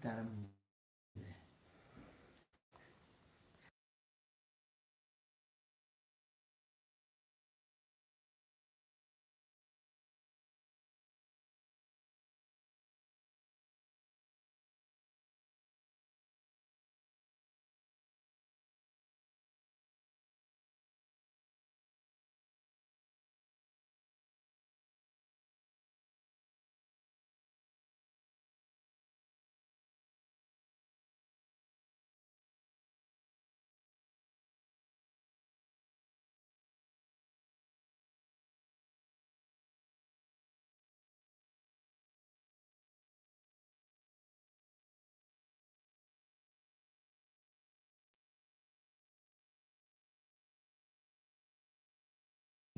taram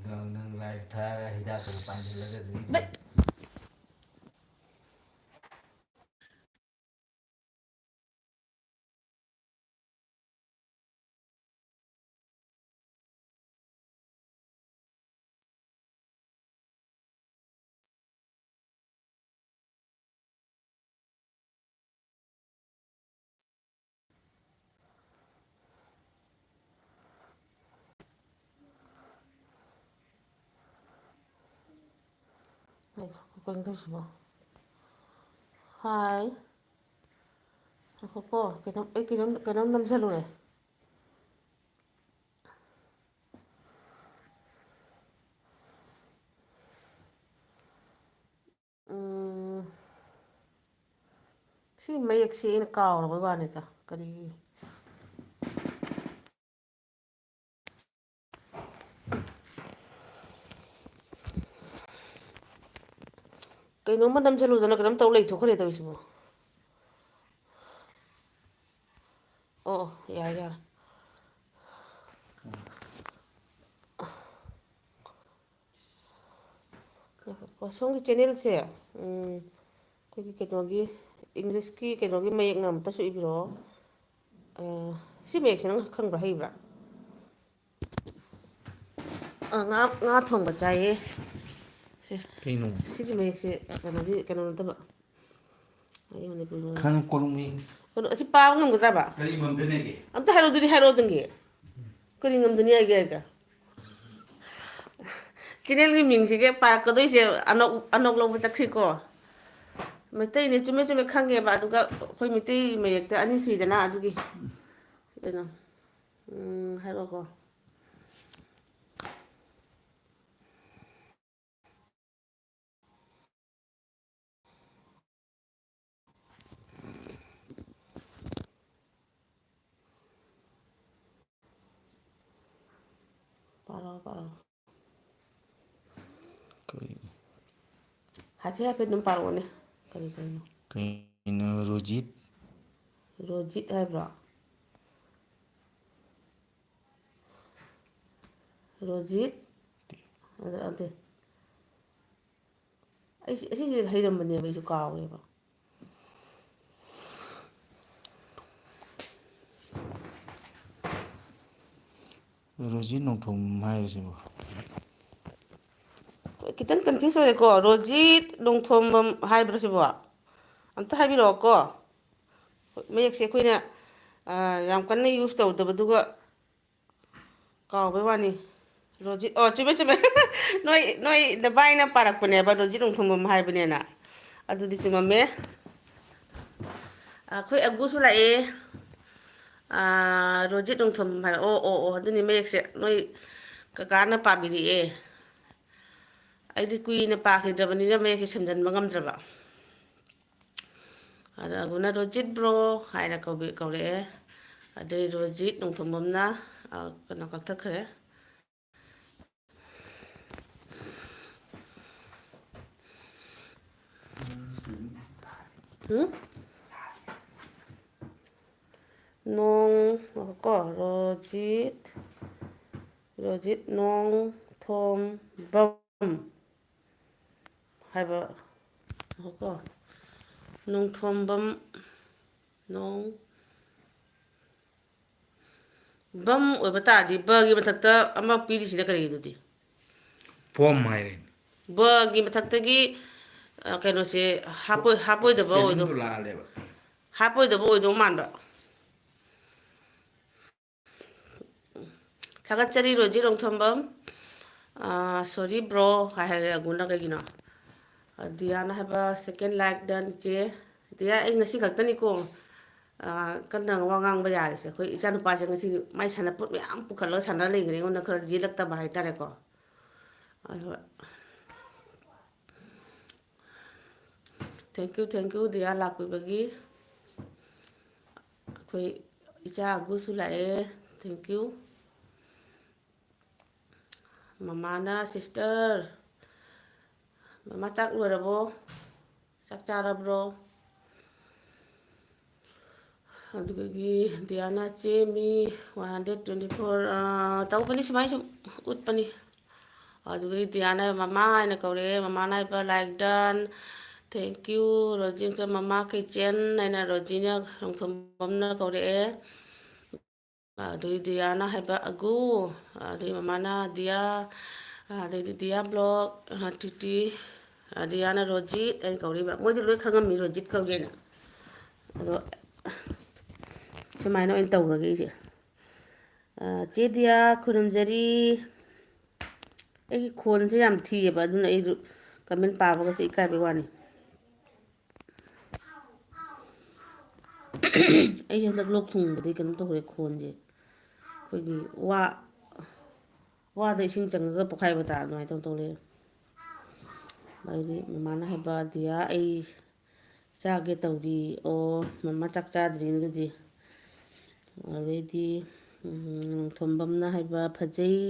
nang lai thara hidak ko panjulaga dito. Kung to siya. Hi. Ako po. Kinam namsalo eh. Si mayak si inakaw na ba nita? Kani. Kinam man namsalo na kinam tawlay to kani tawis mo. Oh, ya. Pasong channel siya. Kaya kinogi English ki kinogi mayak nam taso ibiro. Si mayak siya nang kang bahay ba? Nga thong ba chaye? Kino. Si mayak siya kanogi taba. Ayun na po. Kan kolumi. Kano si pa ngam gudra ba? Kali mamdene ke. Amta haro dungi. Kani ngam dunia ga. Channel gi ming sige pa ko doi se anok lo ba taksi ko. Metai ni chume khange ba aduga khoi metai me yakta ani sui dana adugi. Ena. Haro ko. Paro. Happy nung paro ne. Kani. Kino Rojit. Rojit hai bro. Rojit. Ante. Ai hayram bani ba isu kaw ne ba. Rojit nongthom hai sibo. Kitan confuse ore ko Rojit nongthom hai bro sibo. Amta hai biro ko. Mayak se koina yam kanna use tawdabaduga kawbe wani. Rojit chume noi da baina parak pune ba Rojit nongthom hai bane na. Adudi chumame. Khoi agusu la e. Rojit nongthom hai aduni mayak se noi kakana pabiri e. Aidi kuina pakidrabani na mayak samdan mangamdraba. Ada guna Rojit bro haina kaubi kaure. Ada Rojit nongthom na kana kakthakre. Nong ko Rojit nong thom bam hai ba ko nong thom bam nong bam oiba tadi bagi mathakta ama piri sida kari dudi Pom hai. bagi mathakta gi kano se hapoi da ba oido ꯍꯥꯞꯄꯣꯏꯗꯕ ꯑꯣꯏꯗꯧ ꯃꯥꯟꯕ ꯊꯥꯒꯠꯆꯔꯤ Rosie ꯔꯣꯡꯊꯣꯝꯕꯝ ꯁꯣꯔꯤ bro ꯍꯥꯏꯔꯦ ꯑꯒꯨꯅ ꯀꯩꯒꯤꯅꯣ ꯗꯤꯌꯥꯅ ꯍꯥꯏꯕ ꯁꯦꯀꯦꯟ like ꯗꯟ ꯏꯆꯦ ꯗꯤꯌꯥ ꯑꯩ ꯉꯁꯤ ꯈꯛꯇꯅꯤꯀꯣ ꯀꯟꯅ ꯋꯥ ꯉꯥꯡꯕ ꯌꯥꯔꯤꯁꯦ ꯑꯩꯈꯣꯏ ꯏꯆꯥꯅꯨꯄꯥꯁꯦ ꯉꯁꯤ ꯃꯥꯏ ꯁꯥꯟꯅꯄꯣꯠ ꯃꯌꯥꯝ ꯄꯨꯈꯠꯂꯒ ꯁꯥꯟꯅ ꯂꯩꯈ꯭ꯔꯦ ꯑꯩꯉꯣꯟꯗ ꯈꯔ ꯌꯦꯜꯂꯛꯇꯕ ꯍꯥꯏꯇꯥꯔꯦꯀꯣ ꯑꯗꯨ ꯊꯦꯡꯀ꯭ꯌꯨ ꯗꯤꯌꯥ ꯂꯥꯛꯄꯤꯕꯒꯤ ꯑꯩꯈꯣꯏ ꯏꯆꯥ ꯑꯒꯨꯁꯨ ꯂꯥꯛꯑꯦ ꯊꯦꯡꯀ꯭ꯌꯨ ꯃꯃꯥꯅ ꯁꯤꯁꯇꯔ ꯃꯃꯥ ꯆꯥꯛ ꯂꯣꯏꯔꯕꯣ ꯆꯥꯛ ꯆꯥꯔꯕ꯭ꯔꯣ ꯑꯗꯨꯗꯒꯤ ꯗꯤꯌꯥꯅ ꯆꯦꯃꯤ 124 ꯇꯧꯕꯅꯤ ꯁꯨꯃꯥꯏ ꯁꯨꯝ ꯎꯠꯄꯅꯤ ꯑꯗꯨꯗꯒꯤ ꯗꯤꯌꯥꯅ ꯃꯃꯥ ꯍꯥꯏꯅ ꯀꯧꯔꯛꯑꯦ ꯃꯃꯥꯅ ꯍꯥꯏꯕ ꯂꯥꯏꯛ ꯗꯟ ꯊꯦꯡꯀ꯭ꯌꯨ ꯔꯣꯖꯤꯡꯇ ꯃꯃꯥ ꯀꯩꯆꯦꯟ ꯍꯥꯏꯅ ꯔꯣꯖꯤꯅ ꯔꯣꯡꯊꯣꯝꯕꯝꯅ ꯀꯧꯔꯛꯑꯦ ꯑꯗꯨꯗꯒꯤ ꯗꯤꯌꯥꯅ ꯍꯥꯏꯕ ꯑꯒꯨ ꯑꯗꯨꯗꯒꯤ ꯃꯃꯥꯅ ꯗꯤꯌꯥ ꯑꯗꯩꯗꯤ ꯗꯤꯌꯥ ꯕ꯭ꯂꯣꯛ ꯇꯤꯇꯤ ꯗꯤꯌꯥꯅ ꯔꯣꯖꯤꯠ ꯑꯩꯅ ꯀꯧꯔꯤꯕ ꯃꯣꯏꯗꯤ ꯂꯣꯏ ꯈꯪꯉꯝꯃꯤ ꯔꯣꯖꯤꯠ ꯀꯧꯒꯦꯅ ꯑꯗꯣ ꯁꯨꯃꯥꯏꯅ ꯑꯣꯏꯅ ꯇꯧꯔꯒꯦ ꯑꯩꯁꯦ ꯆꯦ ꯗꯤꯌꯥ ꯈꯨꯔꯨꯝꯖꯔꯤ ꯑꯩꯒꯤ ꯈꯣꯟꯁꯦ ꯌꯥꯝ ꯊꯤꯌꯦꯕ ꯑꯗꯨꯅ ꯑꯩ ꯀꯃꯦꯟ ꯄꯥꯕꯒꯁꯦ ꯏꯀꯥꯏꯕꯩ ꯋꯥꯅꯤ ꯑꯩꯁꯦ ꯍꯟꯗꯛ ꯂꯣꯛ ꯊꯨꯡꯕꯗꯒꯤ ꯀꯩꯅꯣ ꯇꯧꯈ꯭ꯔꯦ ꯈꯣꯟꯁꯦ ꯑꯩꯈꯣꯏꯒꯤ ꯋꯥꯗ ꯏꯁꯤꯡ ꯆꯪꯉꯒ ꯄꯣꯛꯈꯥꯏꯕ ꯇꯥꯔ ꯑꯗꯨꯃꯥꯏꯅ ꯇꯧ ꯂꯩꯔꯦ ꯑꯗꯨꯗꯤ ꯃꯃꯥꯅ ꯍꯥꯏꯕ ꯗꯤꯌꯥ ꯑꯩ ꯆꯥꯒꯦ ꯇꯧꯔꯤ ꯑꯣ ꯃꯃꯥ ꯆꯥꯛ ꯆꯥꯗ꯭ꯔꯤꯅ ꯑꯗꯨꯗꯤ ꯑꯗꯩꯗꯤ ꯊꯣꯝꯕꯝꯅ ꯍꯥꯏꯕ ꯐꯖꯩ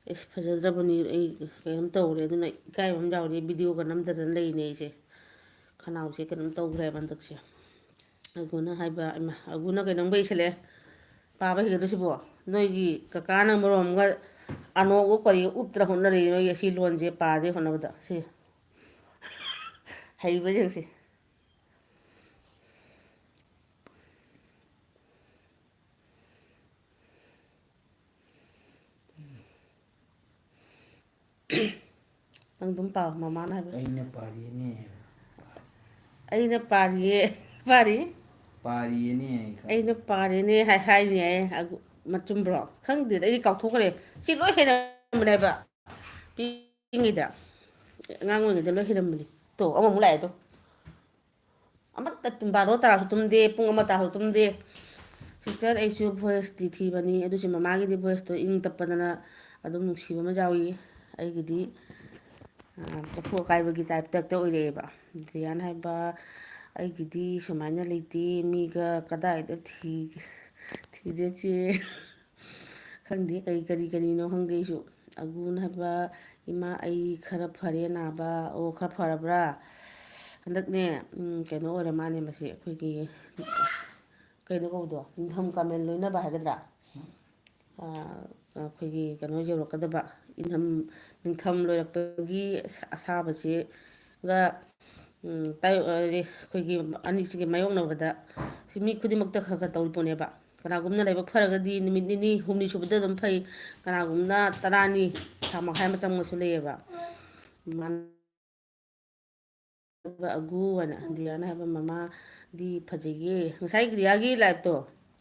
ꯑꯦꯁ ꯐꯖꯗ꯭ꯔꯕꯅꯤ ꯑꯩ ꯀꯩꯅꯣꯝ ꯇꯧꯔꯦ ꯑꯗꯨꯅ ꯏꯀꯥꯏꯕ ꯑꯃ ꯌꯥꯎꯔꯦ ꯚꯤꯗꯤꯑꯣꯒ ꯅꯝꯗꯗꯅ ꯂꯩꯅꯦ ꯑꯩꯁꯦ ꯈꯅꯥꯎꯁꯦ ꯀꯩꯅꯣꯝ ꯇꯧꯈ꯭ꯔꯦꯕ ꯍꯟꯗꯛꯁꯦ ꯑꯒꯨꯅ ꯍꯥꯏꯕ ꯑꯒꯨꯅ ꯀꯩꯅꯣꯝꯒ ꯏꯁꯜꯂꯛꯑꯦ ꯄꯥꯕ ꯍꯩꯒꯗ꯭ꯔꯣ ꯁꯤꯕꯣ ꯅꯣꯏꯒꯤ ꯀꯀꯥꯅ ꯃꯔꯣꯝ ꯑꯃꯒ ꯑꯅꯣꯕꯒ ꯀꯔꯤꯒ ꯎꯞꯇꯅ ꯍꯣꯠꯅꯔꯤ ꯅꯣꯏꯒꯤ ꯑꯁꯤ ꯂꯣꯟꯁꯦ ꯄꯥꯗꯦ ꯍꯣꯠꯅꯕꯗ ꯁꯤ ꯍꯩꯕ꯭ꯔꯥ ꯌꯦꯡꯁꯤ ꯅꯪ ꯑꯗꯨꯝ ꯄꯥꯎ ꯃꯃꯥꯅ ꯍꯥꯏꯕ ꯑꯩꯅ ꯄꯥꯔꯤꯅꯦ ꯑꯩꯅ ꯄꯥꯔꯤꯌꯦ ꯄꯥꯔꯤ ꯄꯥꯔꯤꯌꯦꯅꯦ ꯑꯩꯅ ꯄꯥꯔꯦꯅꯦ ꯍꯥꯏꯅꯤ ꯃꯆꯨꯝꯕ꯭ꯔꯣ ꯈꯪꯗꯦꯗ ꯑꯩꯗꯤ ꯀꯥꯎꯊꯣꯛꯈ꯭ꯔꯦ ꯁꯤ ꯂꯣꯏ ꯍꯩꯔꯝꯕꯅꯦꯕ ꯄꯤꯛꯏꯉꯩꯗ ꯑꯉꯥꯡ ꯑꯣꯏꯔꯤꯉꯩꯗ ꯂꯣꯏ ꯍꯩꯔꯝꯕꯅꯤ ꯇꯣ ꯑꯃꯃꯨꯛ ꯂꯥꯛꯑꯦ ꯇꯣ ꯑꯃꯠꯇ ꯕꯥꯔꯣ ꯇꯥꯔꯁꯨ ꯇꯨꯝꯗꯦ ꯄꯨꯡ ꯑꯃ ꯇꯥꯔꯁꯨ ꯇꯨꯝꯗꯦ ꯁꯤꯁꯇꯔ ꯑꯩꯁꯨ ꯚꯣꯏꯁꯇꯤ ꯊꯤꯕꯅꯤ ꯑꯗꯨꯁꯨ ꯃꯃꯥꯒꯤꯗꯤ ꯚꯣꯏꯁꯇꯣ ꯏꯪ ꯇꯞꯄꯗꯅ ꯑꯗꯨꯝ ꯅꯨꯡꯁꯤꯕ ꯑꯃ ꯌꯥꯎꯏ ꯑꯩꯒꯤꯗꯤ ꯆꯐꯨ ꯑꯀꯥꯏꯕꯒꯤ ꯇꯥꯏꯞꯇ ꯑꯣꯏꯔꯛꯑꯦꯕ ꯗꯤꯌꯥꯅ ꯍꯥꯏꯕ ꯑꯩꯒꯤꯗꯤ ꯁꯨꯃꯥꯏꯅ ꯂꯩꯇꯦ ꯃꯤꯒ ꯀꯗꯥꯏꯗ ꯊꯤꯗꯦ ꯆꯦ ꯈꯪꯗꯦ ꯀꯔꯤꯅꯣ ꯈꯪꯗꯦ ꯑꯩꯁꯨ ꯑꯒꯨꯅ ꯍꯥꯏꯕ ꯏꯃꯥ ꯑꯩ ꯈꯔ ꯐꯔꯦ ꯅꯥꯕ ꯑꯣ ꯈꯔ ꯐꯔꯕ꯭ꯔꯥ ꯍꯟꯗꯛꯅꯦ ꯀꯩꯅꯣ ꯑꯣꯏꯔ ꯃꯥꯜꯂꯦ ꯃꯁꯤ ꯑꯩꯈꯣꯏꯒꯤ ꯀꯩꯅꯣ ꯀꯧꯕꯗꯣ ꯅꯤꯡꯊꯝ ꯀꯥꯂꯦꯟ ꯂꯣꯏꯅꯕ ꯍꯥꯏꯒꯗ꯭ꯔꯥ ꯑꯩꯈꯣꯏꯒꯤ ꯀꯩꯅꯣ ꯌꯧꯔꯛꯀꯗꯕ ꯅꯤꯡꯊꯝ ꯂꯣꯏꯔꯛꯄꯒꯤ ꯑꯁꯥꯕꯁꯤꯒ ꯑꯩꯈꯣꯏꯒꯤ ꯑꯅꯤꯁꯤꯒꯤ ꯃꯥꯌꯣꯛꯅꯕꯗ ꯁꯤ ꯃꯤ ꯈꯨꯗꯤꯡꯃꯛꯇ ꯈꯔ ꯈꯔ ꯇꯧꯔꯤ ꯄꯣꯠꯅꯦꯕ ꯀꯅꯥꯒꯨꯝꯅ ꯂꯥꯏꯕꯛ ꯐꯔꯒꯗꯤ ꯅꯨꯃꯤꯠ ꯅꯤꯅꯤ ꯍꯨꯝꯅꯤ ꯁꯨꯕꯗ ꯑꯗꯨꯝ ꯐꯩ ꯀꯅꯥꯒꯨꯝꯕꯅ ꯇꯔꯥꯅꯤ ꯊꯥ ꯃꯈꯥꯏ ꯑꯃ ꯆꯪꯕꯁꯨ ꯂꯩꯌꯦꯕ ꯑꯒꯨ ꯍꯥꯏꯅ ꯗꯤꯌꯥꯅ ꯍꯥꯏꯕ ꯃꯃꯥꯗꯤ ꯐꯖꯩꯌꯦ ꯉꯁꯥꯏ ꯗꯤꯌꯥꯒꯤ ꯂꯥꯏꯐꯇꯣ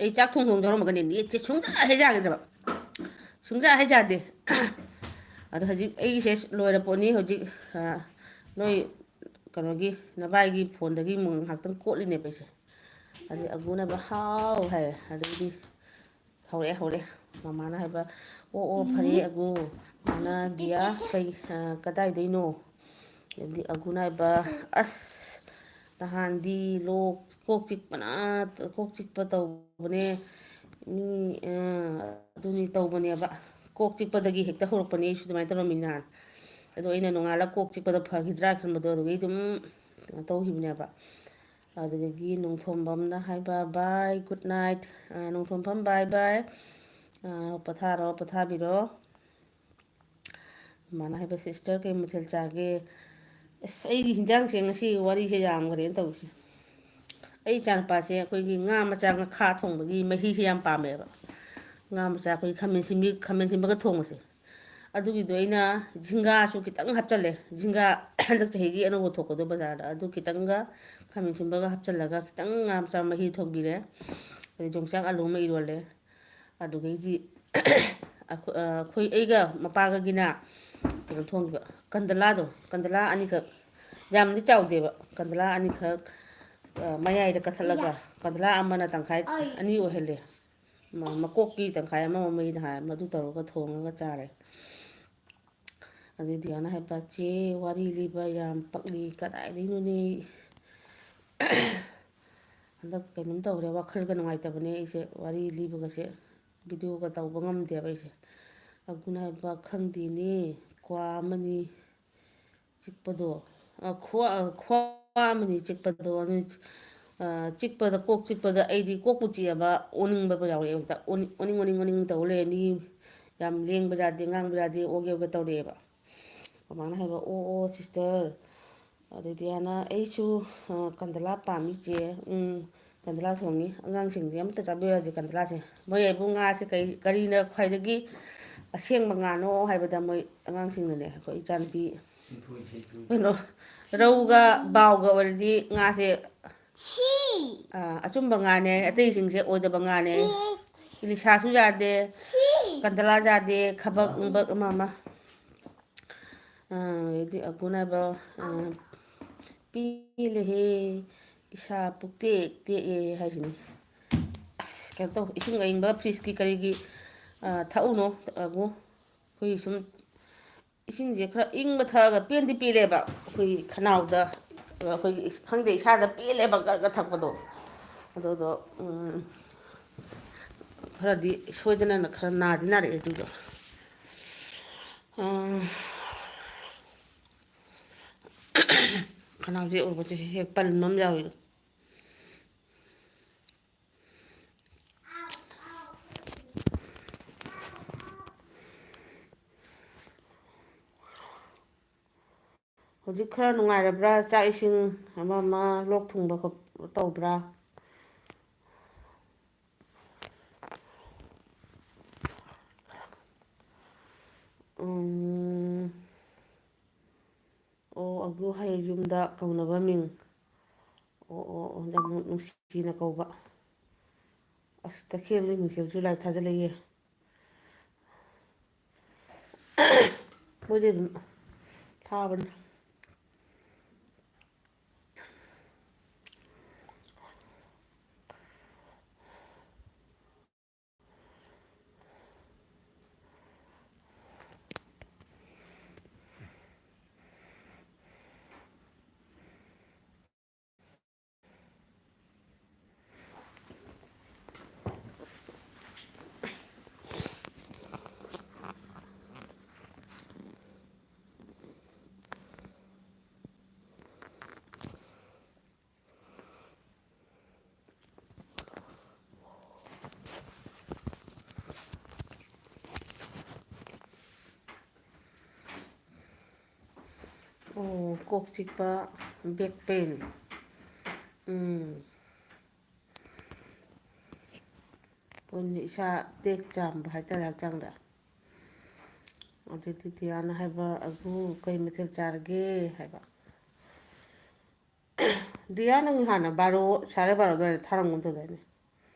ꯑꯩ ꯆꯥꯛ ꯊꯣꯡꯗꯧꯔꯝꯃꯒꯅꯦ ꯅꯦꯠꯁꯦ ꯁꯨꯡꯌꯥ ꯍꯦꯛ ꯌꯥꯈꯤꯗ꯭ꯔꯕ ꯁꯨꯡꯌꯥ ꯍꯦꯛ ꯌꯥꯗꯦ ꯑꯗꯣ ꯍꯧꯖꯤꯛ ꯑꯩꯒꯤꯁꯦ ꯂꯣꯏꯔ ꯄꯣꯠꯅꯤ ꯍꯧꯖꯤꯛ ꯅꯣꯏ ꯀꯩꯅꯣꯒꯤ ꯅꯚꯥꯏꯒꯤ ꯐꯣꯟꯗꯒꯤ ꯑꯃꯨꯛ ꯉꯥꯏꯍꯥꯛꯇꯪ ꯀꯣꯠꯂꯤꯅꯦꯕ ꯑꯩꯁꯦ ꯑꯗꯩ ꯑꯒꯨꯅ ꯍꯥꯎ ꯍꯥꯏꯔꯦ ꯑꯗꯩꯗꯤ ꯍꯧꯔꯛꯑꯦ ꯃꯃꯥꯅ ꯍꯥꯏꯕ ꯑꯣ ꯐꯔꯦ ꯑꯒꯨ ꯃꯥꯅ ꯗꯤꯌꯥ ꯀꯗꯥꯏꯗꯩꯅꯣ ꯑꯗꯩꯗꯤ ꯑꯒꯨꯅ ꯍꯥꯏꯕ ꯑꯁ ꯅꯍꯥꯟꯗꯤ ꯀꯣꯛ ꯆꯤꯛꯄ ꯇꯧꯕꯅꯦ ꯃꯤ ꯑꯗꯨꯅꯤ ꯇꯧꯕꯅꯦꯕ ꯀꯣꯛ ꯆꯤꯛꯄꯗꯒꯤ ꯍꯦꯛꯇ ꯍꯧꯔꯛꯄꯅꯦ ꯑꯩꯁꯨ ꯑꯗꯨꯃꯥꯏꯅ ꯇꯧꯔꯝꯃꯤ ꯅꯍꯥꯟ ꯑꯗꯣ ꯑꯩꯅ ꯅꯣꯡꯉꯥꯜꯂꯒ ꯀꯣꯛ ꯆꯤꯛꯄꯗ ꯐꯈꯤꯗ꯭ꯔꯥ ꯈꯟꯕꯗꯣ ꯑꯗꯨꯒꯤ ꯑꯗꯨꯝ ꯀꯩꯅꯣ ꯇꯧꯈꯤꯕꯅꯦꯕ ꯑꯗꯨꯗꯒꯤ ꯅꯣꯡꯊꯣꯝꯕꯝꯅ ꯍꯥꯏꯕ ꯕꯥꯏ ꯒꯨꯗ ꯅꯥꯏꯠ ꯅꯣꯡꯊꯣꯝꯕꯝ ꯕꯥꯏ ꯕꯥꯏ ꯄꯣꯊꯥꯔꯣ ꯄꯣꯊꯥꯕꯤꯔꯣ ꯃꯥꯅ ꯍꯥꯏꯕ ꯁꯤꯁꯇꯔ ꯀꯩ ꯃꯊꯦꯜ ꯆꯥꯒꯦ ꯑꯁ ꯑꯩꯒꯤ ꯍꯤꯟꯖꯥꯡꯁꯦ ꯉꯁꯤ ꯋꯥꯔꯤꯁꯦ ꯌꯥꯝꯈ꯭ꯔꯦꯅ ꯇꯧꯔꯤꯁꯦ ꯑꯩ ꯏꯆꯥꯅꯨꯄꯥꯁꯦ ꯑꯩꯈꯣꯏꯒꯤ ꯉꯥ ꯃꯆꯥ ꯉꯈꯥ ꯊꯣꯡꯕꯒꯤ ꯃꯍꯤꯁꯦ ꯌꯥꯝ ꯄꯥꯝꯃꯦꯕ ꯉꯥ ꯃꯆꯥ ꯑꯩꯈꯣꯏ ꯈꯥꯃꯦꯟ ꯁꯤꯟꯕꯒ ꯊꯣꯡꯕꯁꯦ ꯑꯗꯨꯒꯤꯗꯣ ꯑꯩꯅ ꯖꯤꯡꯒꯥꯁꯨ ꯈꯤꯇꯪ ꯍꯥꯞꯆꯤꯜꯂꯦ ꯖꯤꯡꯒꯥ ꯍꯟꯗꯛ ꯆꯍꯤꯒꯤ ꯑꯅꯧꯕ ꯊꯣꯛꯄꯗꯣ ꯕꯖꯥꯔꯗ ꯑꯗꯨ ꯈꯤꯇꯪꯒ ꯈꯥꯃꯦꯟ ꯑꯁꯤꯟꯕꯒ ꯍꯥꯞꯆꯤꯜꯂꯒ ꯈꯤꯇꯪ ꯉꯥ ꯃꯆꯥ ꯃꯍꯤ ꯊꯣꯡꯕꯤꯔꯦ ꯑꯗꯩ ꯌꯣꯡꯆꯥꯛ ꯑꯥꯂꯨ ꯑꯃ ꯏꯔꯣꯜꯂꯦ ꯑꯗꯨꯗꯒꯤꯗꯤ ꯑꯩꯈꯣꯏ ꯑꯩꯒ ꯃꯄꯥꯒꯒꯤꯅ ꯀꯩꯅꯣ ꯊꯣꯡꯈꯤꯕ ꯀꯟꯗꯂꯥꯗꯣ ꯀꯟꯗꯂꯥ ꯑꯅꯤꯈꯛ ꯌꯥꯝꯗꯤ ꯆꯥꯎꯗꯦꯕ ꯀꯟꯗꯂꯥ ꯑꯅꯤꯈꯛ ꯃꯌꯥꯏꯗ ꯀꯛꯊꯠꯂꯒ ꯀꯗꯂꯥ ꯑꯃꯅ ꯇꯪꯈꯥꯏ ꯑꯅꯤ ꯑꯣꯏꯍꯜꯂꯦ ꯃꯀꯣꯛꯀꯤ ꯇꯪꯈꯥꯏ ꯑꯃ ꯃꯃꯩꯗ ꯍꯥꯏ ꯃꯗꯨ ꯇꯧꯔꯒ ꯊꯣꯡꯉꯒ ꯆꯥꯔꯦ ꯑꯗꯨꯗꯩ ꯗꯤꯌꯥꯅ ꯍꯥꯏꯕ ꯆꯦ ꯋꯥꯔꯤ ꯂꯤꯕ ꯌꯥꯝ ꯄꯛꯂꯤ ꯀꯗꯥꯏꯗꯒꯤꯅꯣꯅꯦ ꯍꯟꯗꯛ ꯀꯩꯅꯣꯝ ꯇꯧꯔꯦ ꯋꯥꯈꯜꯒ ꯅꯨꯡꯉꯥꯏꯇꯕꯅꯦ ꯑꯩꯁꯦ ꯋꯥꯔꯤ ꯂꯤꯕꯒꯁꯦ ꯚꯤꯗꯤꯑꯣꯒ ꯇꯧꯕ ꯉꯝꯗꯦꯕ ꯑꯩꯁꯦ ꯑꯗꯨꯅ ꯍꯥꯏꯕ ꯈꯪꯗꯦꯅꯦ ꯀ꯭ꯋꯥ ꯑꯃꯅꯤ ꯆꯤꯛꯄꯗꯣ ꯈ꯭ꯋꯥ ꯑꯃꯅꯤ ꯆꯤꯛꯄꯗꯣ ꯑꯗꯨ ꯆꯤꯛꯄꯗ ꯀꯣꯛ ꯆꯤꯛꯄꯗ ꯑꯩꯗꯤ ꯀꯣꯛꯄꯨ ꯆꯤꯛꯑꯕ ꯑꯣꯅꯤꯡꯕꯒ ꯌꯥꯎꯔꯛꯑꯦ ꯍꯦꯛꯇ ꯑꯣꯅꯤꯡ ꯑꯣꯅꯤꯡ ꯑꯣꯅꯤꯡ ꯇꯧ ꯂꯩꯔꯅꯤ ꯌꯥꯝ ꯂꯦꯡꯕ ꯌꯥꯗꯦ ꯉꯥꯡꯕ ꯌꯥꯗꯦ ꯑꯣꯒꯦ ꯑꯣꯒꯦ ꯇꯧꯔꯛꯑꯦꯕ ꯃꯃꯥꯅ ꯍꯥꯏꯕ ꯑꯣ ꯑꯣ ꯁꯤꯁꯇꯔ ꯑꯗꯩꯗꯤ ꯗꯤꯌꯥꯅ ꯑꯩꯁꯨ ꯀꯟꯗꯂꯥ ꯄꯥꯝꯃꯤ ꯆꯦ ꯀꯟꯗꯂꯥ ꯊꯣꯡꯉꯤ ꯑꯉꯥꯡꯁꯤꯡꯗꯤ ꯑꯃꯠꯇ ꯆꯥꯕꯤꯌꯨ ꯌꯥꯗꯦ ꯀꯟꯗꯂꯥꯁꯦ ꯃꯣꯏ ꯑꯩꯕꯨ ꯉꯥꯁꯦ ꯀꯔꯤꯅ ꯈ꯭ꯋꯥꯏꯗꯒꯤ ꯑꯁꯦꯡꯕ ꯉꯥꯅꯣ ꯍꯥꯏꯕꯗ ꯃꯣꯏ ꯑꯉꯥꯡꯁꯤꯡꯅꯅꯦ ꯑꯩꯈꯣꯏ ꯏꯆꯥꯅꯨꯄꯤ ꯀꯩꯅꯣ ꯔꯧꯒ ꯕꯥꯎꯒ ꯑꯣꯏꯔꯗꯤ ꯉꯥꯁꯦ ꯑꯆꯨꯝꯕ ꯉꯥꯅꯦ ꯑꯇꯩꯁꯤꯡꯁꯦ ꯑꯣꯏꯗꯕ ꯉꯥꯅꯦ ꯏꯂꯤꯁꯥꯁꯨ ꯌꯥꯗꯦ ꯀꯟꯗꯂꯥ ꯌꯥꯗꯦ ꯈꯕꯛ ꯅꯨꯡꯕꯛ ꯑꯃ ꯑꯃ ꯑꯗꯩꯗꯤ ꯑꯕꯨꯅ ꯍꯥꯏꯕ ꯄꯦꯜꯂꯦꯍꯦ ꯏꯁꯥ ꯄꯨꯛꯇꯦꯛ ꯇꯦꯛꯑꯦ ꯍꯥꯏꯁꯤꯅꯤ ꯑꯁ ꯀꯩꯅꯣ ꯇꯧ ꯏꯁꯤꯡ ꯑꯏꯪꯕ ꯐ꯭ꯔꯤꯖꯀꯤ ꯀꯔꯤꯒꯤ ꯊꯛꯎꯅꯣ ꯑꯩꯈꯣꯏ ꯁꯨꯝ ꯏꯁꯤꯡꯁꯦ ꯈꯔ ꯏꯪꯕ ꯊꯛꯑꯒ ꯄꯦꯟꯗꯤ ꯄꯦꯜꯂꯦꯕ ꯑꯩꯈꯣꯏꯒꯤ ꯈꯅꯥꯎꯗ ꯑꯩꯈꯣꯏꯒꯤ ꯈꯪꯗꯦ ꯏꯁꯥꯗ ꯄꯦꯜꯂꯦꯕ ꯒꯔꯒ ꯊꯛꯄꯗꯣ ꯑꯗꯨꯗꯣ ꯈꯔꯗꯤ ꯁꯣꯏꯗꯅ ꯈꯔ ꯅꯥꯗꯤ ꯅꯥꯔꯛꯑꯦ ꯑꯗꯨꯗꯣ ꯈꯅꯥꯎꯁꯦ ꯎꯕꯁꯦ ꯍꯦꯛ ꯄꯟꯕ ꯑꯃ ꯌꯥꯎꯏ ꯍꯧꯖꯤꯛ ꯈꯔ ꯅꯨꯡꯉꯥꯏꯔꯕ꯭ꯔꯥ ꯆꯥꯛ ꯏꯁꯤꯡ ꯑꯃ ꯑꯃ ꯂꯣꯛ ꯊꯨꯡꯕ ꯈꯣꯠꯄ ꯇꯧꯕ꯭ꯔꯥ ꯑꯣ ꯑꯗꯨ ꯍꯌꯦ ꯌꯨꯝꯗ ꯀꯧꯅꯕ ꯃꯤꯡ ꯑꯣ ꯑꯣ ꯑꯣ ꯌꯥꯝ ꯅꯨꯡꯁꯤꯅ ꯀꯧꯕ ꯑꯁ ꯇꯈꯦꯜꯒꯤ ꯃꯤꯡꯁꯦꯜꯁꯨ ꯂꯥꯏꯔꯤꯛ ꯊꯥꯖꯤꯜꯂꯛꯏꯌꯦ ꯃꯣꯏꯗꯤ ꯑꯗꯨꯝ ꯊꯥꯕꯅꯤ ꯑꯣ ꯀꯣꯛ ꯆꯤꯛꯄ ꯕꯦꯛ ꯄꯦꯟ ꯑꯩꯈꯣꯏꯅ ꯏꯁꯥ ꯇꯦꯛ ꯆꯥꯝꯕ ꯍꯥꯏꯇꯥꯔꯦ ꯍꯛꯆꯥꯡꯗ ꯑꯗꯨꯗꯤ ꯗꯤꯌꯥꯅ ꯍꯥꯏꯕ ꯑꯗꯨ ꯀꯩ ꯃꯊꯦꯜ ꯆꯥꯔꯒꯦ ꯍꯥꯏꯕ ꯗꯤꯌꯥ ꯅꯪ ꯍꯥꯟꯅ ꯕꯥꯔꯣ ꯁꯥꯔꯦ ꯕꯥꯔꯣ ꯑꯗꯨꯋꯥꯏꯗ ꯊꯥꯔꯝꯒꯨꯝ ꯇꯧꯗꯥꯏꯅꯦ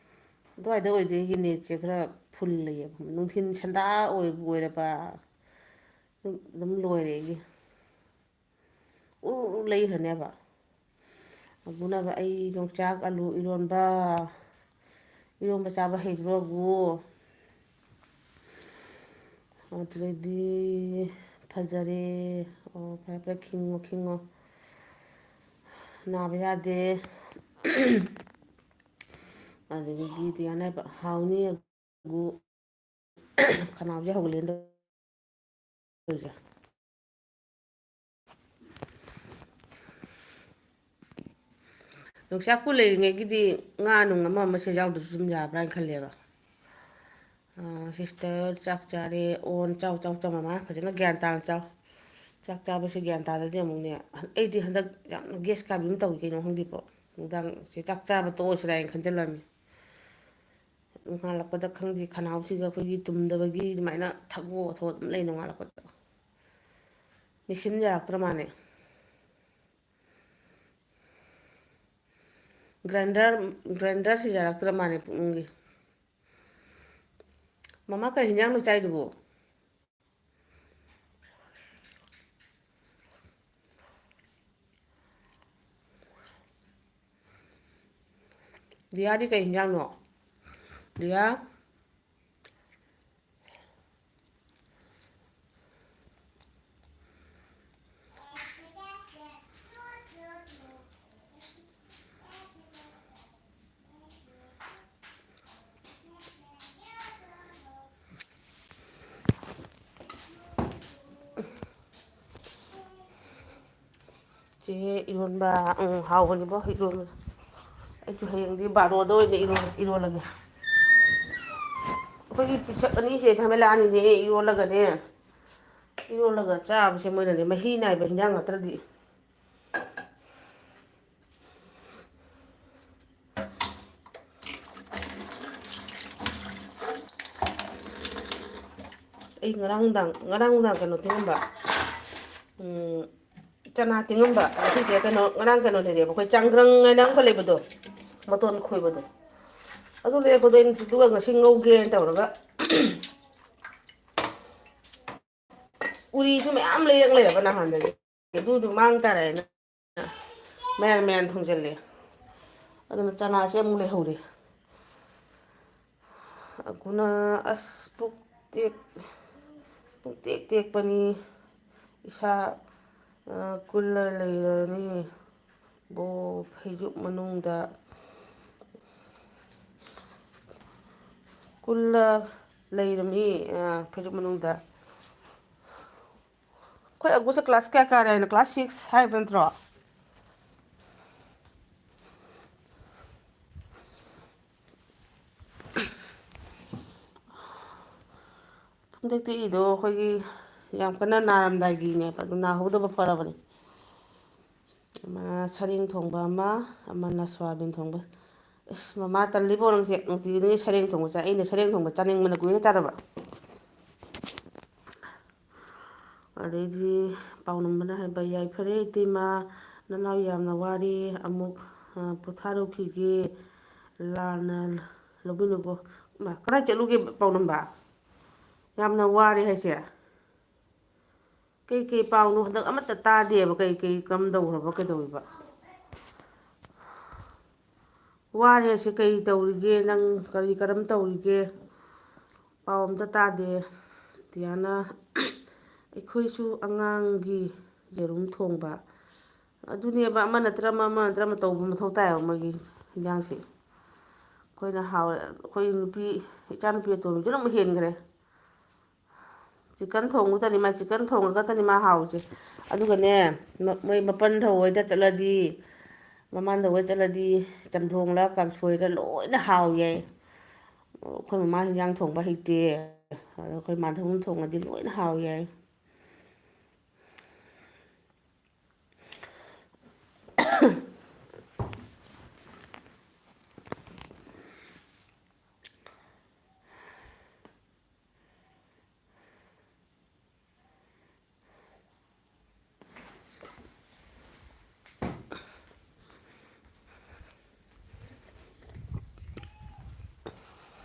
ꯑꯗꯨꯋꯥꯏꯗ ꯑꯣꯏꯗꯤ ꯑꯩꯒꯤ ꯅꯦꯠꯁꯦ ꯈꯔ ꯐꯨꯜ ꯂꯩꯌꯦꯕ ꯅꯨꯡꯊꯤꯜ ꯁꯟꯗꯥ ꯑꯣꯏꯕꯨ ꯑꯣꯏꯔꯕ ꯑꯗꯨꯝ ꯂꯣꯏꯔꯦ ꯑꯩꯒꯤ ꯂꯩꯈ꯭ꯔꯅꯦꯕ ꯑꯕꯨꯅ ꯑꯩ ꯌꯣꯡꯆꯥꯛ ꯑꯥꯂꯨ ꯏꯔꯣꯟꯕ ꯏꯔꯣꯟꯕ ꯆꯥꯕ ꯍꯩꯕ꯭ꯔꯣ ꯑꯕꯨ ꯑꯗꯨꯗꯩꯗꯤ ꯐꯖꯔꯦ ꯑꯣ ꯐꯔꯦ ꯐꯔꯦ ꯈꯤꯡꯉꯣ ꯈꯤꯡꯉꯣ ꯅꯥꯕ ꯌꯥꯗꯦ ꯑꯗꯨꯗꯒꯤ ꯗꯤꯌꯥꯅ ꯍꯥꯏꯕ ꯍꯥꯎꯅꯤ ꯑꯕꯨ ꯈꯅꯥꯎꯁꯦ ꯍꯧꯒꯠꯂꯦꯅ ꯇꯧꯔꯤꯁꯦ ꯌꯣꯡꯆꯥꯛꯄꯨ ꯂꯩꯔꯤꯉꯩꯒꯤꯗꯤ ꯉꯥ ꯅꯨꯡ ꯑꯃ ꯑꯃꯁꯦ ꯌꯥꯎꯗ꯭ꯔꯁꯨ ꯑꯗꯨꯝ ꯌꯥꯕ꯭ꯔꯥ ꯍꯥꯏꯅ ꯈꯜꯂꯦꯕ ꯁꯤꯁꯇꯔ ꯆꯥꯛ ꯆꯥꯔꯦ ꯑꯣꯟ ꯆꯥꯎ ꯆꯥꯎ ꯆꯥꯎ ꯃꯃꯥ ꯐꯖꯅ ꯒ꯭ꯌꯥꯟ ꯇꯥꯅ ꯆꯥꯎ ꯆꯥꯛ ꯆꯥꯕꯁꯦ ꯒ꯭ꯌꯥꯟ ꯇꯥꯗꯗꯤ ꯑꯃꯨꯛꯅꯦ ꯑꯩꯗꯤ ꯍꯟꯗꯛ ꯌꯥꯝꯅ ꯒꯦꯁ ꯀꯥꯕꯤ ꯑꯃ ꯇꯧꯏ ꯀꯩꯅꯣ ꯈꯪꯗꯦꯀꯣ ꯅꯨꯡꯗꯥꯡꯁꯦ ꯆꯥꯛ ꯆꯥꯕ ꯇꯣꯛꯑꯁꯤꯔꯥ ꯍꯥꯏꯅ ꯈꯟꯖꯤꯜꯂꯝꯃꯤ ꯅꯣꯡꯉꯥꯜꯂꯛꯄꯗ ꯈꯪꯗꯦ ꯈꯅꯥꯎꯁꯤꯒ ꯑꯩꯈꯣꯏꯒꯤ ꯇꯨꯝꯗꯕꯒꯤ ꯑꯗꯨꯃꯥꯏꯅ ꯊꯛꯑꯣ ꯊꯛꯑꯣ ꯑꯗꯨꯝ ꯂꯩ ꯅꯣꯡꯉꯥꯜꯂꯛꯄꯗ ꯃꯦꯆꯤꯟ ꯌꯥꯔꯛꯇ꯭ꯔ ꯃꯥꯜꯂꯦ ꯒ꯭ꯔꯥꯏꯟꯗꯔ ꯁꯤꯖꯤꯟꯅꯔꯛꯇ꯭ꯔ ꯃꯥꯜꯂꯦ ꯄꯨꯛꯅꯨꯡꯒꯤ ꯃꯃꯥ ꯀꯔꯤ ꯍꯤꯟꯖꯥꯡꯅꯣ ꯆꯥꯏꯗꯨꯕꯨ ꯗꯤꯌꯥꯗꯤ ꯀꯩ ꯍꯤꯟꯖꯥꯡꯅꯣ ꯗꯤꯌꯥ ꯆꯦ ꯏꯔꯣꯟꯕ ꯍꯥꯎꯕꯅꯤꯕꯣ ꯏꯔꯣꯟꯕ ꯑꯩꯁꯨ ꯍꯌꯦꯡꯗꯤ ꯕꯥꯔꯣꯗ ꯑꯣꯏꯅ ꯏꯔꯣꯜꯂꯒꯦ ꯑꯩꯈꯣꯏꯒꯤ ꯄꯤꯁꯛ ꯑꯅꯤꯁꯦ ꯊꯃꯦ ꯂꯥꯛꯑꯅꯤꯅꯦ ꯏꯔꯣꯜꯂꯒꯅꯦ ꯏꯔꯣꯜꯂꯒ ꯆꯥꯕꯁꯦ ꯃꯣꯏꯅꯅꯦ ꯃꯍꯤ ꯅꯥꯏꯕ ꯍꯤꯟꯖꯥꯡ ꯅꯠꯇ꯭ꯔꯗꯤ ꯑꯩ ꯉꯔꯥꯡ ꯅꯨꯡꯗꯥꯡ ꯀꯩꯅꯣ ꯇꯤꯡꯉꯝꯕ ꯆꯅꯥ ꯇꯤꯡꯉꯝꯕ ꯉꯁꯤꯁꯦ ꯀꯩꯅꯣ ꯉꯔꯥꯡ ꯀꯩꯅꯣ ꯂꯩꯔꯦꯕ ꯑꯩꯈꯣꯏ ꯆꯥꯡꯒ꯭ꯔꯪ ꯍꯥꯏꯅ ꯑꯃꯈꯛ ꯂꯩꯕꯗꯣ ꯃꯇꯣꯟ ꯈꯣꯏꯕꯗꯣ ꯑꯗꯨ ꯂꯩꯔꯛꯄꯗꯣ ꯑꯩꯅ ꯑꯗꯨꯒ ꯉꯁꯤ ꯉꯧꯒꯦꯅ ꯇꯧꯔꯒ ꯎꯔꯤꯁꯨ ꯃꯌꯥꯝ ꯂꯩꯔꯛꯑꯕ ꯅꯍꯥꯟꯗꯒꯤ ꯑꯗꯨꯗꯣ ꯃꯥꯡ ꯇꯥꯔꯦꯅ ꯃꯌꯥꯟ ꯃꯌꯥꯟ ꯊꯣꯡꯖꯤꯜꯂꯦ ꯑꯗꯨꯅ ꯆꯅꯥꯁꯦ ꯑꯃꯨꯛ ꯂꯩꯍꯧꯔꯤ ꯑꯩꯈꯣꯏꯅ ꯑꯁ ꯄꯨꯛ ꯇꯦꯛ ꯇꯦꯛꯄꯅꯤ ꯏꯁꯥ ꯀꯨꯜꯂ ꯂꯩꯔꯅꯤ ꯐꯩꯖꯨꯞ ꯃꯅꯨꯡꯗ ꯀꯨꯜꯂ ꯂꯩꯔꯝꯃꯤ ꯐꯩꯖꯨꯞ ꯃꯅꯨꯡꯗ ꯑꯩꯈꯣꯏ ꯑꯒꯨꯁꯦ ꯀ꯭ꯂꯥꯁ ꯀꯌꯥ ꯀꯥꯔꯦ ꯍꯥꯏꯅꯣ ꯀ꯭ꯂꯥꯁ 6 ꯍꯥꯏꯕ ꯅꯠꯇ꯭ꯔꯣ ꯍꯟꯗꯛꯇꯤ ꯏꯗꯣ ꯑꯩꯈꯣꯏꯒꯤ ꯌꯥꯝ ꯀꯟꯅ ꯅꯥꯔꯝꯗꯥꯏꯒꯤꯅꯦꯕ ꯑꯗꯨ ꯅꯥꯍꯧꯗꯕ ꯐꯔꯕꯅꯤ ꯑꯃꯅ ꯁꯔꯦꯡ ꯊꯣꯡꯕ ꯑꯃꯅ ꯁꯣꯌꯥꯕꯤꯟ ꯊꯣꯡꯕ ꯑꯁ ꯃꯃꯥ ꯇꯜꯂꯤꯕꯣ ꯅꯪꯁꯦ ꯅꯨꯡꯇꯤꯒꯤ ꯁꯔꯦꯡ ꯊꯣꯡꯕ ꯆꯥꯏ ꯑꯩꯅ ꯁꯔꯦꯡ ꯊꯣꯡꯕ ꯆꯥꯅꯤꯡꯕꯅ ꯀꯨꯏꯔꯦ ꯆꯥꯗꯕ ꯑꯗꯩꯗꯤ ꯄꯥꯎꯅꯝꯕꯅ ꯍꯥꯏꯕ ꯌꯥꯏꯐꯔꯦ ꯏꯇꯩꯃ ꯅꯅꯥꯎ ꯌꯥꯝꯅ ꯋꯥꯔꯦ ꯑꯃꯨꯛ ꯄꯣꯊꯥꯔꯨꯈꯤꯒꯦ ꯂꯥꯟꯅ ꯂꯧꯕꯤꯅꯨꯀꯣ ꯀꯗꯥꯏ ꯆꯠꯂꯨꯒꯦ ꯄꯥꯎꯅꯝꯕ ꯌꯥꯝꯅ ꯋꯥꯔꯦ ꯍꯥꯏꯁꯦ ꯀꯩꯀꯩ ꯄꯥꯎꯅꯣ ꯍꯟꯗꯛ ꯑꯃꯠꯇ ꯇꯥꯗꯦꯕ ꯀꯩꯀꯩ ꯀꯝꯗꯧꯈ꯭ꯔꯕ ꯀꯩꯗꯧꯔꯤꯕ ꯋꯥꯔꯦ ꯍꯥꯏꯁꯦ ꯀꯔꯤ ꯇꯧꯔꯤꯒꯦ ꯅꯪ ꯀꯔꯝ ꯇꯧꯔꯤꯒꯦ ꯄꯥꯎ ꯑꯝꯇ ꯇꯥꯗꯦ ꯗꯤꯌꯥꯅ ꯑꯩꯈꯣꯏꯁꯨ ꯑꯉꯥꯡꯒꯤ ꯌꯦꯔꯨꯝ ꯊꯣꯡꯕ ꯑꯗꯨꯅꯦꯕ ꯑꯃ ꯅꯠꯇ꯭ꯔ ꯑꯃ ꯇꯧꯕ ꯃꯊꯧ ꯇꯥꯏꯌꯦꯕ ꯃꯣꯏꯒꯤ ꯍꯤꯟꯖꯥꯡꯁꯦ ꯑꯩꯈꯣꯏꯅ ꯍꯥꯎꯔꯦ ꯑꯩꯈꯣꯏ ꯏꯆꯥꯅꯨꯄꯤ ꯑꯇꯣꯝꯕꯤꯗꯨꯅ ꯑꯃꯨꯛ ꯍꯦꯟꯈ꯭ꯔꯦ ꯆꯤꯛꯀꯟ ꯊꯣꯡꯕꯇꯅꯤ ꯃꯥ ꯆꯤꯛꯀꯟ ꯊꯣꯡꯉꯒꯇꯅꯤ ꯃꯥ ꯍꯥꯎꯔꯤꯁꯦ ꯑꯗꯨꯒꯅꯦ ꯃꯣꯏ ꯃꯄꯟ ꯊꯧꯋꯣꯏꯗ ꯆꯠꯂꯗꯤ ꯃꯃꯥꯡꯗ ꯆꯠꯂꯗꯤ ꯆꯝꯊꯣꯡꯂ ꯀꯥꯡꯁꯣꯏꯔ ꯂꯣꯏꯅ ꯍꯥꯎꯏ ꯑꯩꯈꯣꯏ ꯃꯃꯥ ꯍꯤꯟꯖꯥꯡ ꯊꯣꯡꯕ ꯍꯩꯇꯦ ꯑꯗꯣ ꯑꯩꯈꯣꯏ ꯃꯥꯙꯕꯅ ꯊꯣꯡꯉꯗꯤ ꯂꯣꯏꯅ ꯍꯥꯎꯏ ꯍꯥꯏ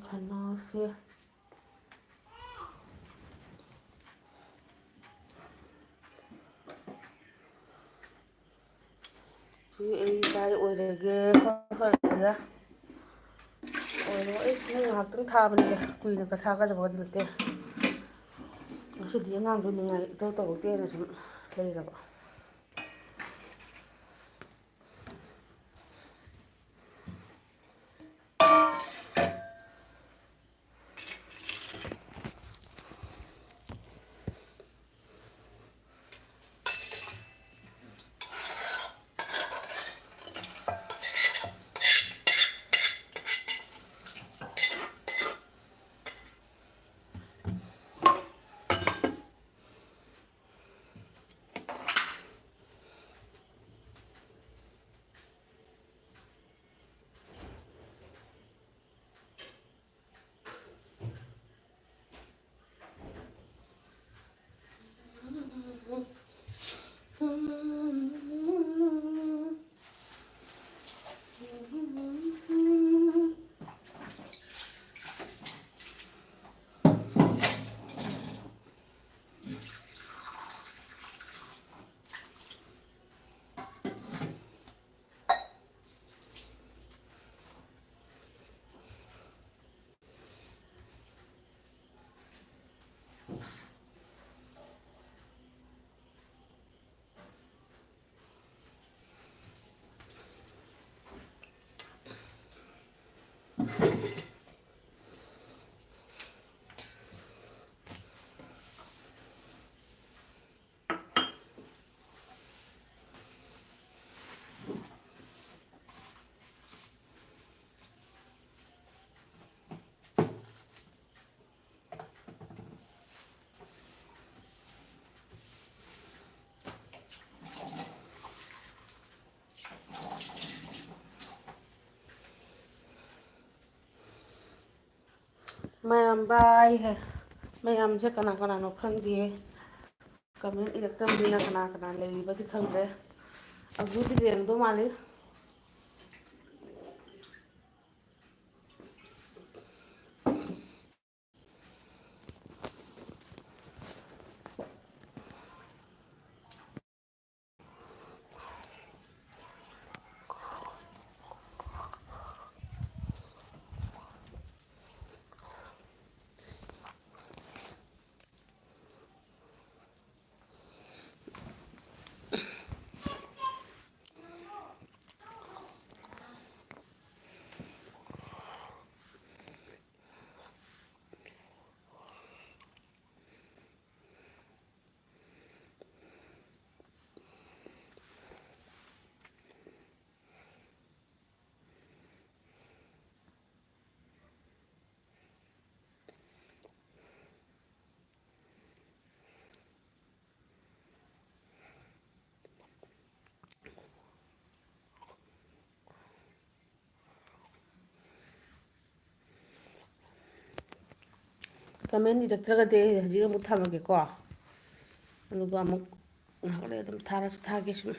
ꯈꯅꯥꯎꯁꯦ ꯁꯤ ꯑꯩ ꯀꯥꯏ ꯑꯣꯏꯔꯒꯦ ꯑꯣꯏꯔꯣ ꯑꯩ ꯁꯤ ꯉꯥꯏꯍꯥꯛꯇꯪ ꯊꯥꯕꯅꯤꯗ ꯀꯨꯏꯅꯒ ꯊꯥꯒꯗꯕꯗꯤ ꯅꯠꯇꯦ ꯉꯁꯤꯗꯤ ꯑꯉꯥꯡꯗꯣ ꯅꯤꯡꯉꯥꯏ ꯏꯇꯧ ꯇꯧꯔꯛꯇꯦꯅ ꯁꯨꯝ ꯂꯩꯔꯕ ꯃꯌꯥꯝ ꯕꯥꯏ ꯍꯥꯏ ꯃꯌꯥꯝꯁꯦ ꯀꯅꯥ ꯀꯅꯥꯅꯣ ꯈꯪꯗꯦ ꯀꯃꯦꯟ ꯏꯔꯛꯇꯕꯅꯤꯅ ꯀꯅꯥ ꯀꯅꯥ ꯂꯩꯔꯤꯕꯗꯤ ꯈꯪꯗ꯭ꯔꯦ ꯑꯕꯨꯗꯤ ꯂꯩꯔꯝꯗꯧ ꯃꯥꯜꯂꯤ ꯀꯃꯦꯟ ꯏꯔꯛꯇ꯭ꯔꯒꯗꯤ ꯑꯩ ꯍꯧꯖꯤꯛ ꯑꯃꯨꯛ ꯊꯝꯃꯒꯦꯀꯣ ꯑꯗꯨꯒ ꯑꯃꯨꯛ ꯉꯥꯏꯍꯥꯛ ꯂꯩꯔ ꯑꯗꯨꯝ ꯊꯥꯔꯁꯨ ꯊꯥꯒꯦ ꯁꯨꯝ